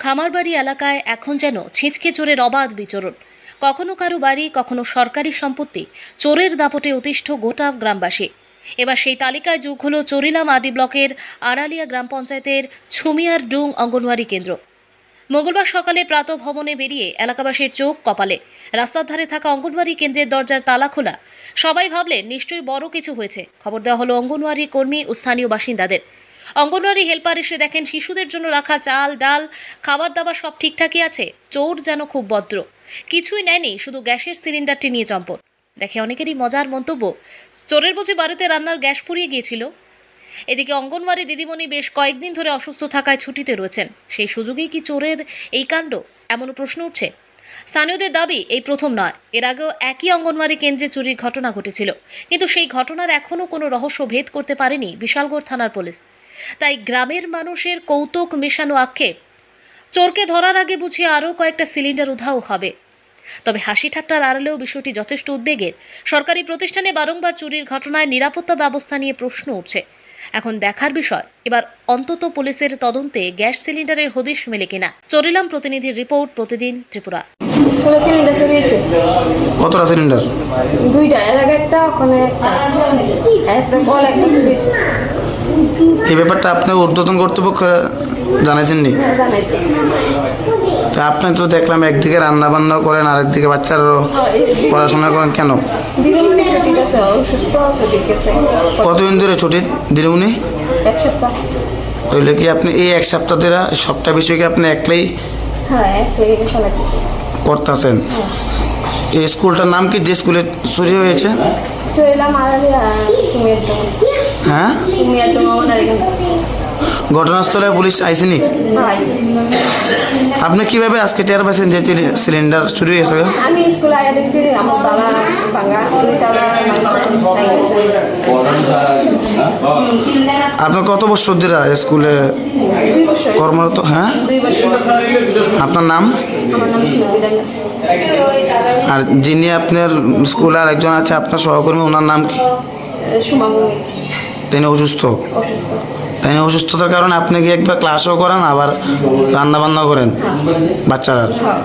খামারবাড়ি এলাকায় এখন যেন ছিচকে চোরের অবাধ বিচরণ। কখনো কারো বাড়ি, কখনো সরকারি সম্পত্তি চোরের দাপটে অতিষ্ঠ গোটা গ্রামবাসী। এবার সেই তালিকায় যোগ হলো চরিলাম আদি ব্লকের আড়ালিয়া গ্রাম পঞ্চায়েতের ছুমিয়ার ডুং অঙ্গনওয়াড়ি কেন্দ্র। মঙ্গলবার সকালে প্রাতঃভ্রমণে বেরিয়ে এলাকাবাসীর চোখ কপালে। রাস্তার ধারে থাকা অঙ্গনওয়াড়ি কেন্দ্রের দরজার তালা খোলা। সবাই ভাবলেন নিশ্চয়ই বড় কিছু হয়েছে। খবর দেওয়া হলো অঙ্গনওয়াড়ি কর্মী ও স্থানীয় বাসিন্দাদের। অঙ্গনওয়াড়ি হেল্পার এসে দেখেন শিশুদের জন্য রাখা চাল, ডাল, খাবার দাবার সব ঠিকঠাকই আছে। চোর যেন খুব ভদ্র, কিছুই নেয়নি, শুধু গ্যাসের সিলিন্ডারটি নিয়ে চম্পট। দেখে অনেকেরই মজার মন্তব্য, চোরের বুঝি বাড়িতে রান্নার গ্যাস ফুরিয়ে গিয়েছিল। এদিকে অঙ্গনওয়াড়ি দিদিমণি বেশ কয়েকদিন ধরে অসুস্থ থাকায় ছুটিতে রয়েছেন। সেই সুযোগেই কি চোরের এই কাণ্ড, এমনও প্রশ্ন উঠছে। স্থানীয়দের দাবি এই প্রথম নয়, এর আগেও একই অঙ্গনওয়াড়ি কেন্দ্রে চুরির ঘটনা ঘটেছিল, কিন্তু সেই ঘটনার এখনও কোনো রহস্য ভেদ করতে পারেনি বিশালগড় থানার পুলিশ। তাই গ্রামের মানুষের কৌতুক মেশানো আক্ষেপ, চোরকে ধরার আগে বুঝিয়ে আরও কয়েকটা সিলিন্ডার উধাও হবে। তবে হাসি ঠাট্টার আড়ালেও বিষয়টি যথেষ্ট উদ্বেগের। সরকারি প্রতিষ্ঠানে বারংবার চুরির ঘটনায় নিরাপত্তা ব্যবস্থা নিয়ে প্রশ্ন উঠছে। এখন দেখার বিষয়, এবার অন্তত পুলিশের তদন্তে গ্যাস সিলিন্ডারের হদিশ মেলে কিনা। চরিলাম প্রতিনিধির রিপোর্ট, প্রতিদিন ত্রিপুরা। স্কুলে সিলিন্ডার চুরিয়েছে। কতটা সিলিন্ডার? দুইটা, এর আগে একটা, ওখানে একটা কল একটা চুরিয়েছে। এই ব্যাপারটা আপনি ঊর্ধ্বতন কর্তৃপক্ষ জানাইছেননি? হ্যাঁ, জানাইছে। তা আপনি তো দেখলাম একদিকে রান্না বান্না করেন, আরেকদিকে বাচ্চারও পড়াশোনা করেন, কেন? দিদিমণি ছুটি গেছে, অসুস্থ ছুটি গেছে। কতদিন ধরে ছুটি দিদিমণি? এক সপ্তাহ। তাহলে কি আপনি এই এক সপ্তাহ ধরে সবটা বিষয় কি আপনি একলাই হ্যাঁ, একলাই চালাইতেছে। করতেছেন? এই স্কুলটার নাম কি, যে স্কুলে চুরি হয়েছে? চলিলাম আড়ালিয়া ছুমিয়ার ডুং। হ্যাঁ, ছুমিয়ার ডুং অঙ্গনওয়াড়ি কেন্দ্র। ঘটনাস্থলে পুলিশ আইসেনি? হ্যাঁ, আইছে। আপনি কিভাবে আজকে টের পাইছেন যে সিলিন্ডার চুরি হয়েছে? আমি স্কুলে আগে দেখছি আমার তালা ভাঙা, দুই তালা আপনি কত বছর ধরে স্কুলে 2 বছর কর্মরত? হ্যাঁ, 2 বছর। আপনার নাম? আমার নাম সুমিতা। আর যিনি আপনার স্কুলে আর একজন আছে আপনার সহকর্মী, ওনার নাম কি? সুমা ভৌমিক। তিনি অসুস্থ? অসুস্থ। তাই অসুস্থতার কারণে আপনি কি একবার ক্লাসও করান, আবার রান্না বান্না করেন বাচ্চারা? হ্যাঁ।